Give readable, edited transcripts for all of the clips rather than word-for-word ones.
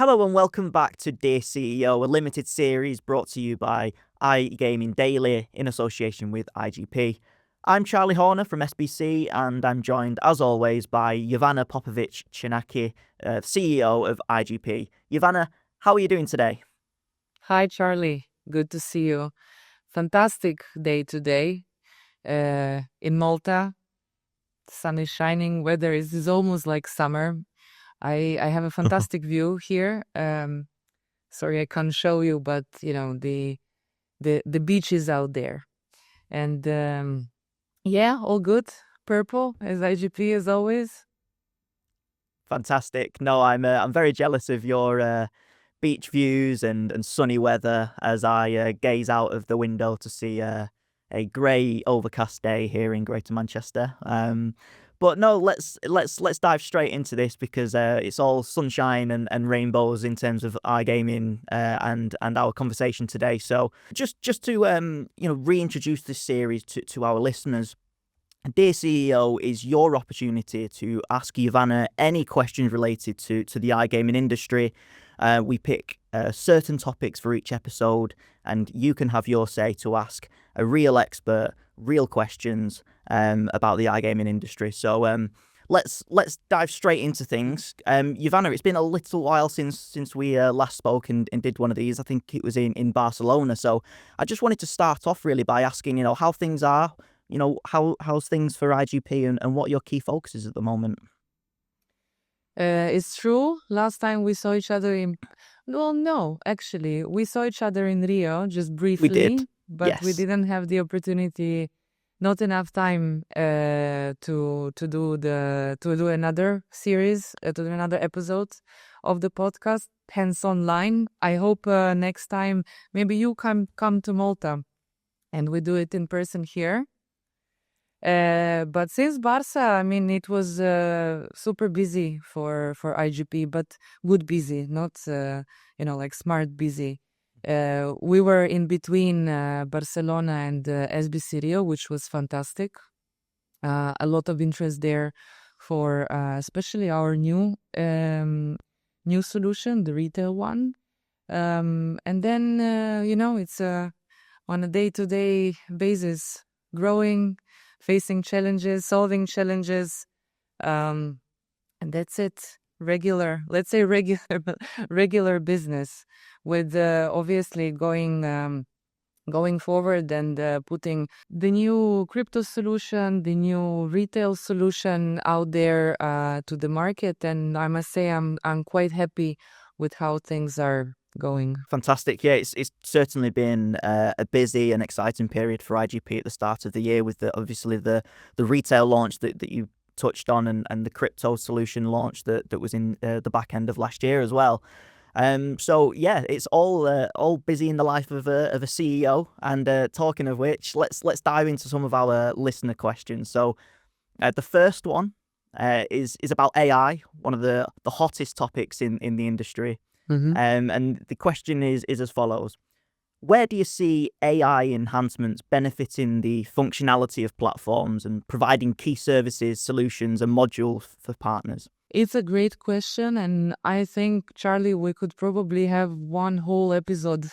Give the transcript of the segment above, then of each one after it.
Hello and welcome back to Dear CEO, a limited series brought to you by iGaming Daily in association with IGP. I'm Charlie Horner from SBC and I'm joined as always by Jovana Popovic Canaki, CEO of IGP. Jovana, how are you doing today? Hi, Charlie. Good to see you. Fantastic day today in Malta. Sun is shining. Weather is almost like summer. I have a fantastic view here. Sorry, I can't show you, but the beach is out there, and yeah, all good. Purple as IGP as always. Fantastic. No, I'm very jealous of your beach views and sunny weather as I gaze out of the window to see a grey, overcast day here in Greater Manchester. But no, let's dive straight into this because it's all sunshine and rainbows in terms of iGaming and our conversation today. So just to reintroduce this series to our listeners. Dear CEO is your opportunity to ask Jovana any questions related to the iGaming industry. We pick certain topics for each episode, and you can have your say to ask a real expert, real questions about the iGaming industry. So let's dive straight into things. Jovana, it's been a little while since we last spoke and did one of these. I think it was in Barcelona. So I just wanted to start off really by asking, how things are. How's things for IGP and what your key focus is at the moment? It's true. Last time we saw each other actually, we saw each other in Rio just briefly. We did, but yes. We didn't have the opportunity, not enough time to do another series, to do another episode of the podcast. Hence online. I hope next time maybe you come to Malta, and we do it in person here. But since Barca, I mean, it was super busy for IGP, but good busy, not like smart busy. We were in between Barcelona and SBC Rio, which was fantastic. A lot of interest there for especially our new solution, the retail one. And then it's on a day-to-day basis, growing, facing challenges, solving challenges, and that's it. Let's say regular business, with obviously going forward and putting the new crypto solution, the new retail solution out there to the market. And I must say, I'm quite happy with how things are going. Fantastic. Yeah, it's certainly been a busy and exciting period for IGP at the start of the year with obviously the retail launch that you touched on and the crypto solution launch that was in the back end of last year as well. So yeah, it's all busy in the life of a CEO. And talking of which, let's dive into some of our listener questions. So the first one is about AI, one of the hottest topics in the industry. Mm-hmm. And the question is as follows. Where do you see AI enhancements benefiting the functionality of platforms and providing key services, solutions and modules for partners? It's a great question, and I think, Charlie, we could probably have one whole episode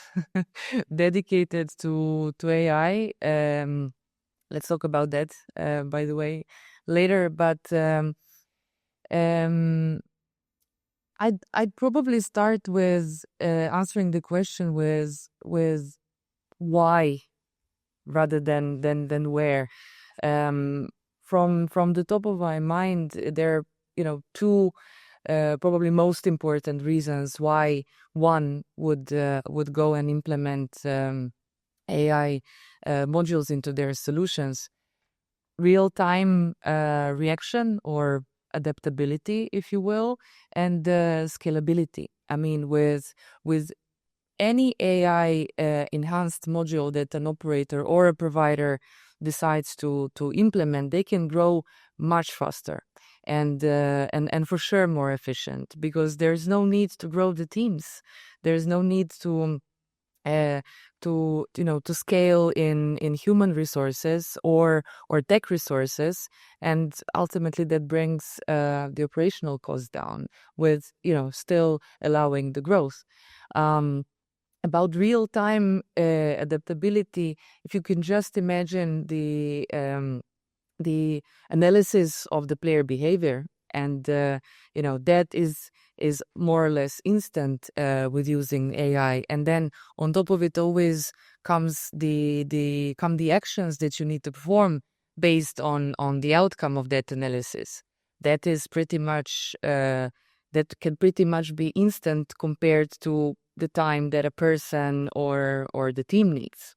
dedicated to AI. Let's talk about that, by the way, later. But I'd probably start with answering the question with why rather than where. From the top of my mind, there are two probably most important reasons why one would go and implement AI modules into their solutions. Real-time reaction or adaptability, if you will, and scalability. I mean, with any AI enhanced module that an operator or a provider decides to implement, they can grow much faster and for sure more efficient, because there's no need to grow the teams. There's no need to to scale in human resources or tech resources, and ultimately that brings the operational cost down with still allowing the growth. About real-time adaptability, if you can just imagine the analysis of the player behavior, and that is more or less instant with using AI, and then on top of it always comes the actions that you need to perform based on the outcome of that analysis. That is pretty much that can pretty much be instant compared to the time that a person or the team needs.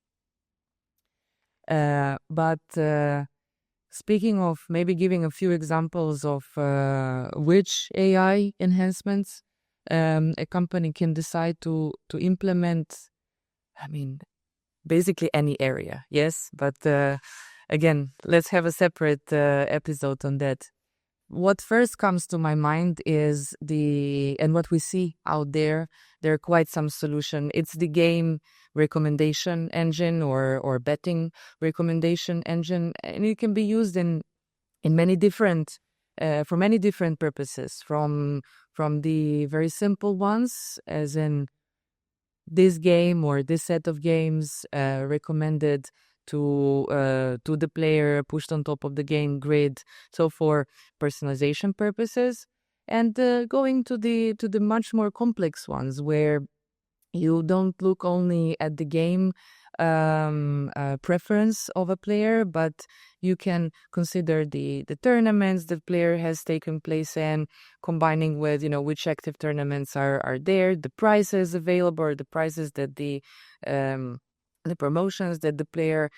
But speaking of maybe giving a few examples of which AI enhancements a company can decide to implement, I mean, basically any area, yes? But again, let's have a separate episode on that. What first comes to my mind is and what we see out there are quite some solution. It's the game recommendation engine or betting recommendation engine, and it can be used in many different for many different purposes, from the very simple ones, as in this game or this set of games recommended to the player, pushed on top of the game grid, so for personalization purposes, and going to the much more complex ones where you don't look only at the game preference of a player, but you can consider the tournaments that player has taken place in, combining with which active tournaments are there, the prices available, or the prices that the promotions that the player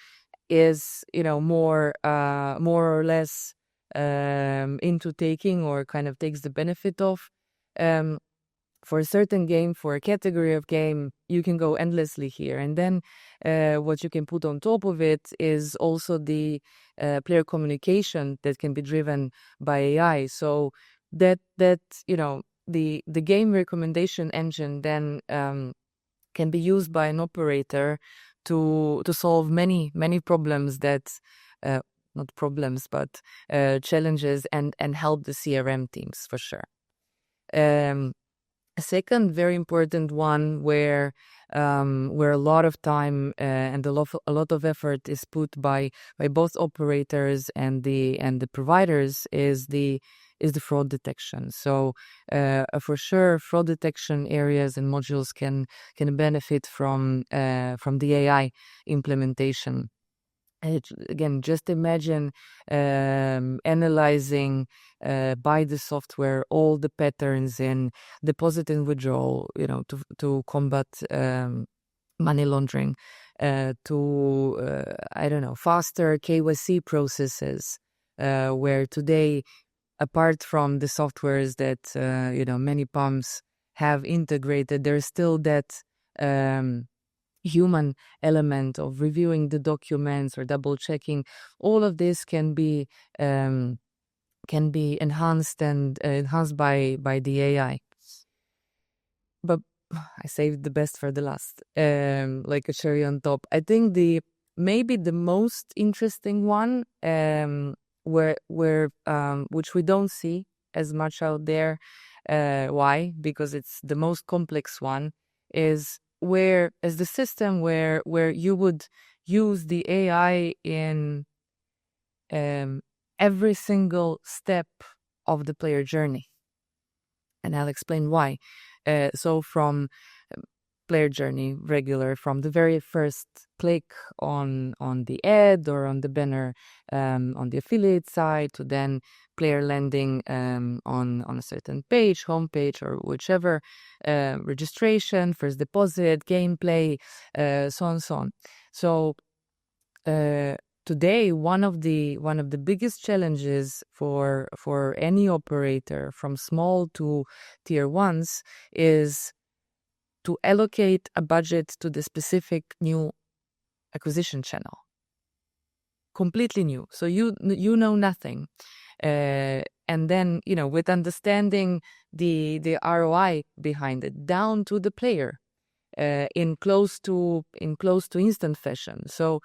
is more or less into taking, or kind of takes the benefit of. For a certain game, for a category of game, you can go endlessly here. And then what you can put on top of it is also the player communication that can be driven by AI. So that the game recommendation engine then can be used by an operator to solve many problems that not problems, but challenges, and help the CRM teams for sure. A second very important one where a lot of time and a lot of effort is put by both operators and the providers is the fraud detection. So for sure, fraud detection areas and modules can benefit from the AI implementation. Again, just imagine analyzing by the software all the patterns in deposit and withdrawal, to combat money laundering, to I don't know, faster KYC processes, where today, apart from the softwares that many pumps have integrated, there's still that human element of reviewing the documents or double checking. All of this can be enhanced by the AI. But I saved the best for the last, like a cherry on top. I think maybe the most interesting one, where which we don't see as much out there. Why? Because it's the most complex one, is as the system where you would use the AI in every single step of the player journey. And I'll explain why. So from player journey, regular, from the very first click on the ad or on the banner on the affiliate side, to then player landing on a certain page, homepage, or whichever, registration, first deposit, gameplay, so on. So today, one of the biggest challenges for any operator, from small to tier ones, is to allocate a budget to the specific new acquisition channel. Completely new. So you know nothing. And then, with understanding the ROI behind it, down to the player, in close to instant fashion. So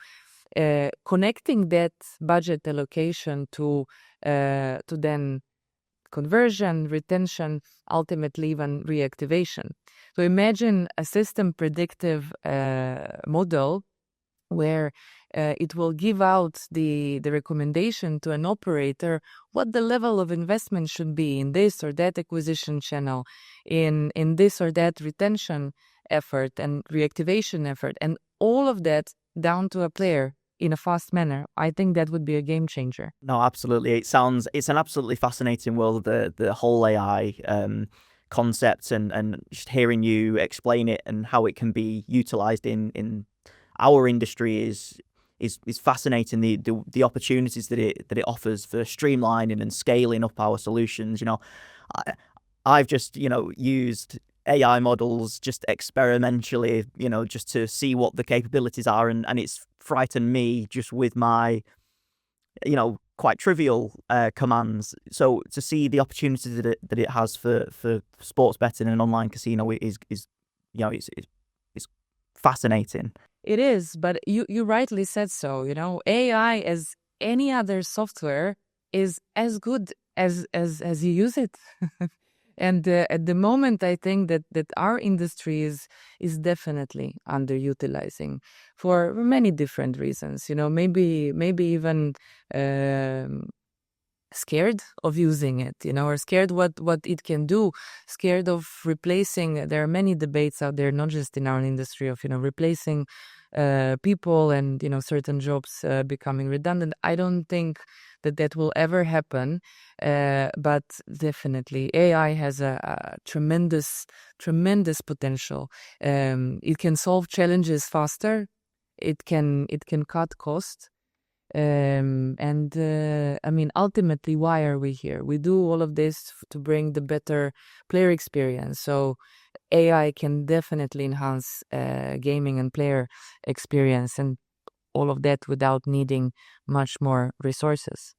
connecting that budget allocation to then conversion, retention, ultimately even reactivation. So imagine a system predictive model where it will give out the recommendation to an operator what the level of investment should be in this or that acquisition channel, in this or that retention effort and reactivation effort, and all of that down to a player in a fast manner. I think that would be a game changer. No, absolutely. It's an absolutely fascinating world, the whole AI concept, and just hearing you explain it and how it can be utilized in our industry is fascinating. The opportunities that it offers for streamlining and scaling up our solutions. I've just used AI models just experimentally, just to see what the capabilities are, and it's frightened me just with my quite trivial commands. So to see the opportunities that it has for sports betting and online casino is it's fascinating. It is, but you rightly said so. AI, as any other software, is as good as you use it. And at the moment, I think that our industry is definitely underutilizing for many different reasons. Maybe even scared of using it, or scared what it can do, scared of replacing. There are many debates out there, not just in our industry, of replacing people and certain jobs becoming redundant. I don't think that will ever happen, but definitely AI has a tremendous potential. It can solve challenges faster. It can cut costs. And I mean, ultimately, why are we here? We do all of this to bring the better player experience. So AI can definitely enhance gaming and player experience, and all of that without needing much more resources.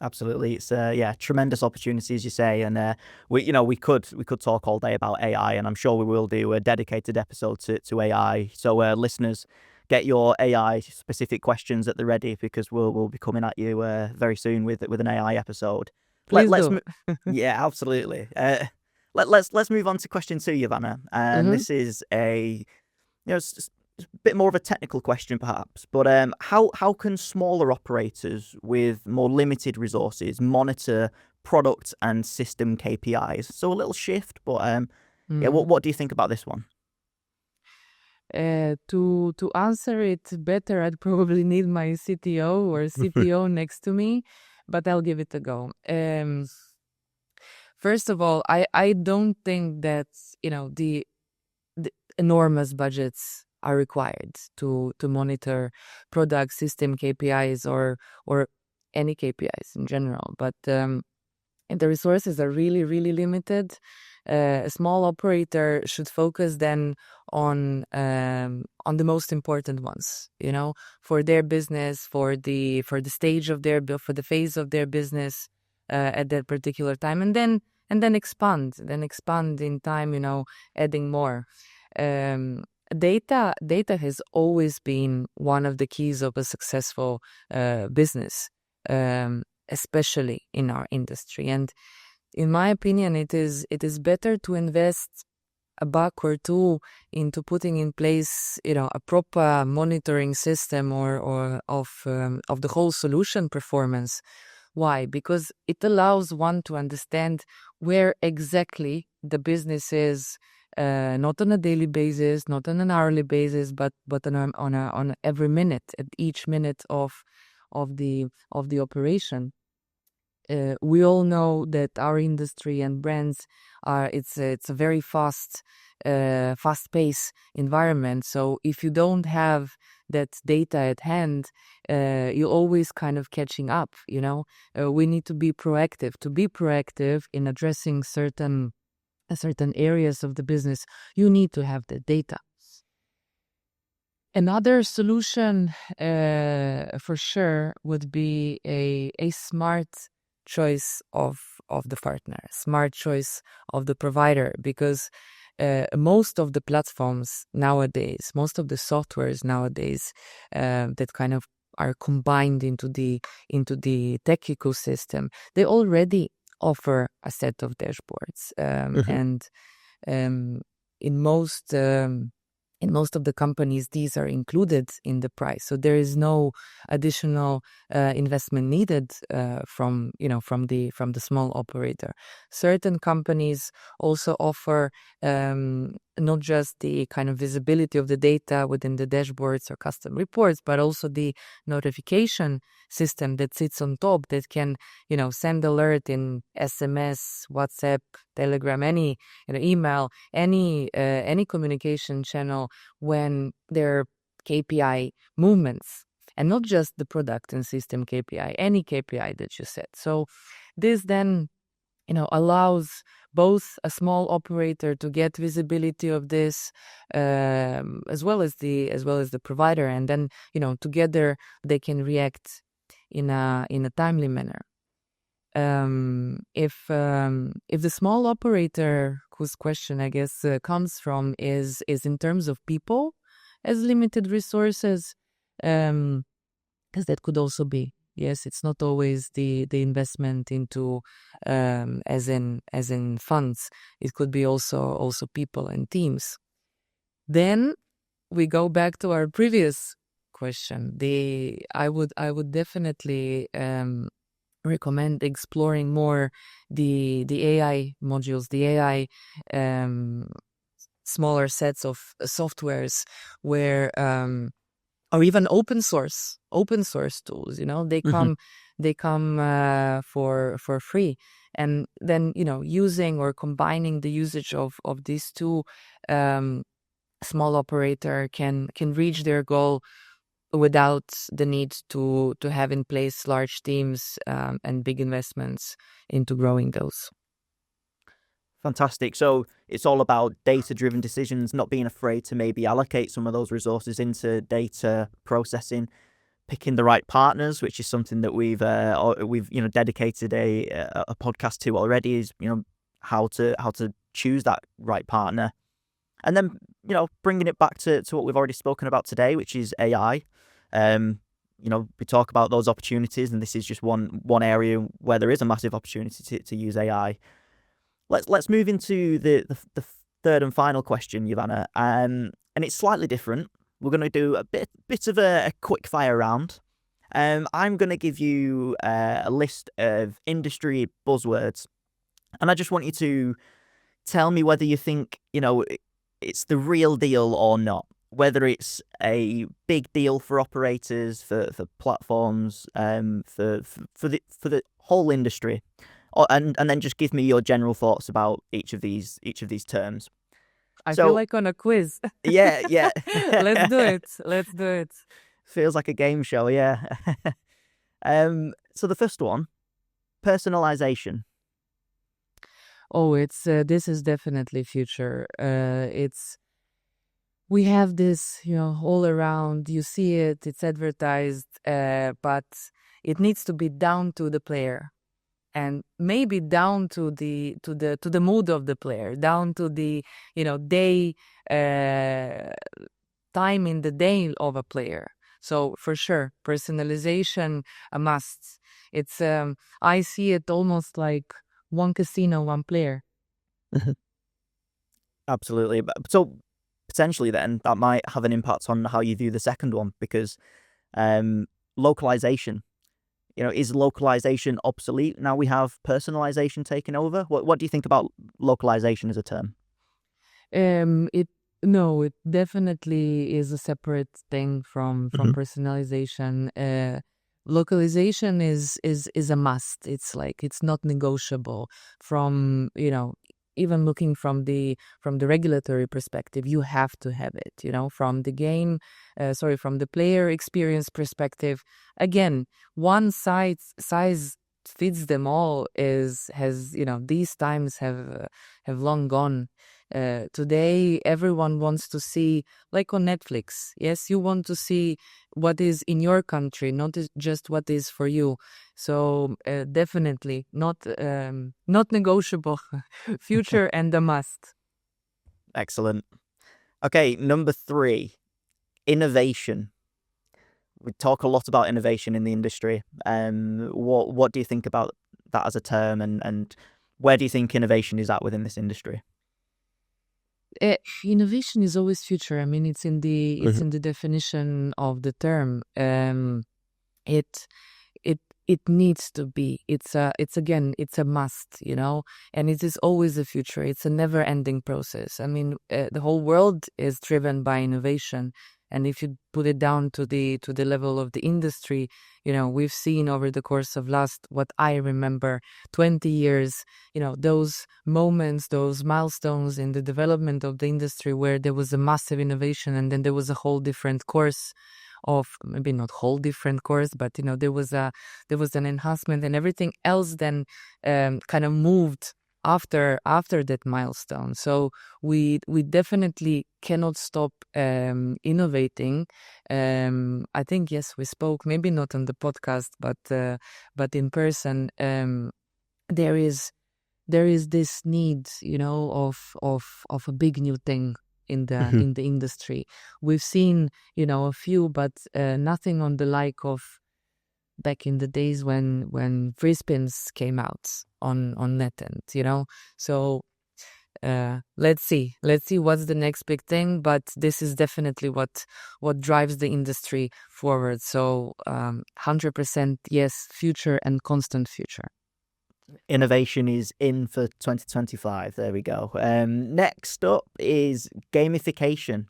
Absolutely, it's tremendous opportunity, as you say, and we could talk all day about AI, and I'm sure we will do a dedicated episode to AI. So listeners, get your AI specific questions at the ready, because we'll be coming at you very soon with an AI episode. Please do. Yeah, absolutely. Let's move on to question 2, Jovana, and this is a it's a bit more of a technical question, perhaps, but how can smaller operators with more limited resources monitor product and system KPIs? So a little shift, but yeah, what do you think about this one? To answer it better, I'd probably need my CTO or CPO next to me, but I'll give it a go. First of all, I don't think that the enormous budgets are required to monitor product system KPIs or any KPIs in general. But the resources are really, really limited. A small operator should focus then on the most important ones, for their business, for the stage of for the phase of their business at that particular time, and then expand in time, adding more. Data has always been one of the keys of a successful business, especially in our industry. And in my opinion, it is better to invest a buck or two into putting in place, a proper monitoring system or of the whole solution performance. Why? Because it allows one to understand where exactly the business is, not on a daily basis, not on an hourly basis, but on every minute, at each minute of the operation. We all know that our industry and brands it's a very fast pace environment. So if you don't have that data at hand, you're always kind of catching up. We need to be proactive. To be proactive in addressing certain areas of the business, you need to have the data. Another solution, for sure, would be a smart choice of the partner, smart choice of the provider, because most of the platforms nowadays, most of the softwares nowadays that kind of are combined into the tech ecosystem, they already offer a set of dashboards, and in most of the companies, these are included in the price. So there is no additional investment needed from the small operator. Certain companies also offer not just the kind of visibility of the data within the dashboards or custom reports, but also the notification system that sits on top that can send alert in SMS, WhatsApp, Telegram, any email, any communication channel when there are KPI movements, and not just the product and system KPI, any KPI that you set. So this then allows both a small operator to get visibility of this, as well as the provider, and then together they can react in a timely manner. If the small operator, whose question I guess comes from, is in terms of people as limited resources, because that could also be, yes, it's not always the investment into as in funds. It could be also people and teams. Then we go back to our previous question. I would definitely recommend exploring more the AI modules, the AI smaller sets of softwares where or even open source tools. They come for free, and then using or combining the usage of these two, small operator can reach their goal without the need to have in place large teams and big investments into growing those. Fantastic. So it's all about data-driven decisions, not being afraid to maybe allocate some of those resources into data processing, picking the right partners, which is something that we've dedicated a podcast to already. Is how to choose that right partner, and then bringing it back to what we've already spoken about today, which is AI. We talk about those opportunities, and this is just one area where there is a massive opportunity to use AI. Let's move into the third and final question, Jovana, and it's slightly different. We're going to do a bit of a quick fire round. I'm going to give you a list of industry buzzwords, and I just want you to tell me whether you think it's the real deal or not. Whether it's a big deal for operators, for platforms, for the whole industry, and then just give me your general thoughts about each of these terms. I feel like on a quiz. Yeah. Let's do it. Feels like a game show, yeah. So the first one, personalisation. Oh, it's this is definitely future. We have this, all around. You see it; it's advertised, but it needs to be down to the player, and maybe down to the mood of the player, down to the day, time in the day of a player. So for sure, personalization a must. It's I see it almost like one casino, one player. Absolutely. So potentially then that might have an impact on how you view the second one, because localization, is localization obsolete? Now we have personalization taking over. What do you think about localization as a term? It definitely is a separate thing from personalization. Localization is a must. It's not negotiable. From even looking from the regulatory perspective, you have to have it. From the player experience perspective, again, one size fits them all has these times have long gone. Today everyone wants to see, like on Netflix. Yes, you want to see what is in your country, not just what is for you. So definitely not negotiable. Future and a must. Excellent. Okay, number 3, innovation. We talk a lot about innovation in the industry. What do you think about that as a term, and where do you think innovation is at within this industry? Innovation is always future. I mean, it's in the definition of the term. It it it needs to be. It's a must, and it is always the future. It's a never ending process. I mean, the whole world is driven by innovation, and if you put it down to the level of the industry, we've seen over the course of what I remember 20 years, those moments, those milestones in the development of the industry where there was a massive innovation, and then there was a whole different course of, maybe not whole different course, but there was an enhancement, and everything else then kind of moved after that milestone. So we definitely cannot stop innovating. I think, yes, we spoke, maybe not on the podcast, but in person. There is this need, of a big new thing in the industry. We've seen, a few, but nothing on the like of back in the days when free spins came out on NetEnt, So let's see what's the next big thing, but this is definitely what drives the industry forward. So 100% yes, future and constant future. Innovation is in for 2025. There we go. Next up is gamification.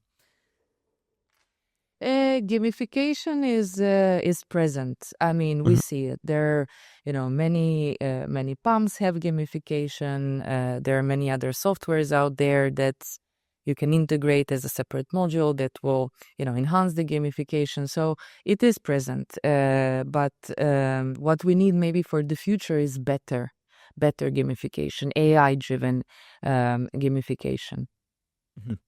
Gamification is present. I mean, we see it. There are, many pumps have gamification. There are many other softwares out there that you can integrate as a separate module that will, enhance the gamification. So it is present. But what we need maybe for the future is better gamification, AI-driven gamification. Mhm.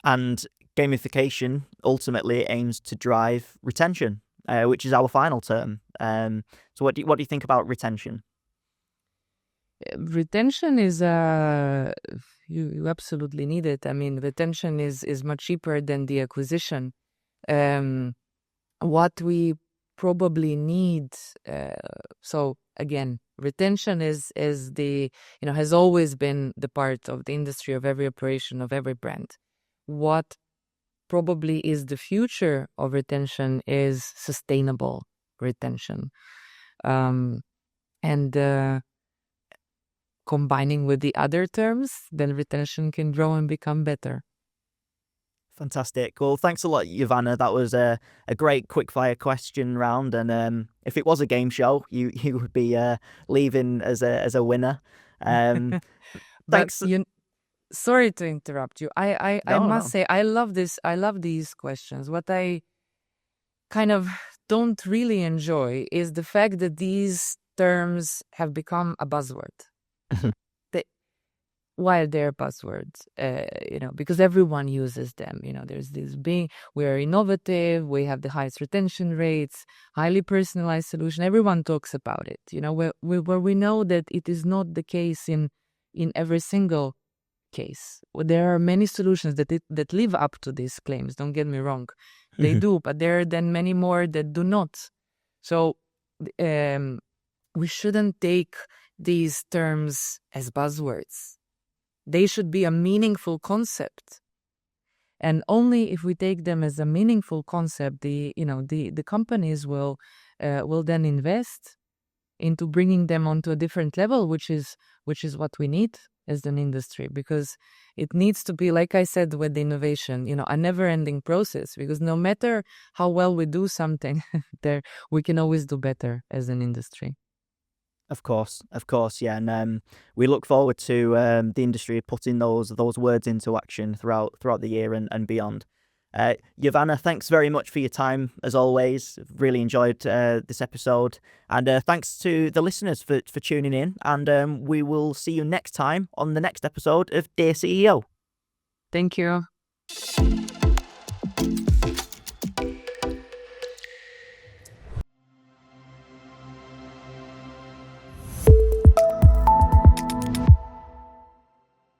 And gamification ultimately aims to drive retention, which is our final term. So what do you think about retention? Retention is you absolutely need it. I mean, retention is much cheaper than the acquisition. What we probably need, so again, retention is the, has always been the part of the industry, of every operation, of every brand. What probably is the future of retention is sustainable retention. And combining with the other terms, then retention can grow and become better. Fantastic. Well, thanks a lot, Jovana. That was a great quickfire question round, and if it was a game show, you would be leaving as a winner. But Thanks. sorry to interrupt you. I must No. say I love this. I love these questions. What I kind of don't really enjoy is the fact that these terms have become a buzzword. Why they're buzzwords, because everyone uses them. There's this we are innovative, we have the highest retention rates, highly personalized solution. Everyone talks about it. Where we know that it is not the case in every single case. There are many solutions that live up to these claims. Don't get me wrong, they do, but there are then many more that do not. So we shouldn't take these terms as buzzwords. They should be a meaningful concept. And only if we take them as a meaningful concept, the companies will then invest into bringing them onto a different level, which is what we need as an industry, because it needs to be, like I said, with the innovation, a never-ending process, because no matter how well we do something, we can always do better as an industry. Of course, yeah, and we look forward to the industry putting those words into action throughout the year and beyond. Jovana, thanks very much for your time as always. Really enjoyed this episode, and thanks to the listeners for tuning in. And we will see you next time on the next episode of Dear CEO. Thank you.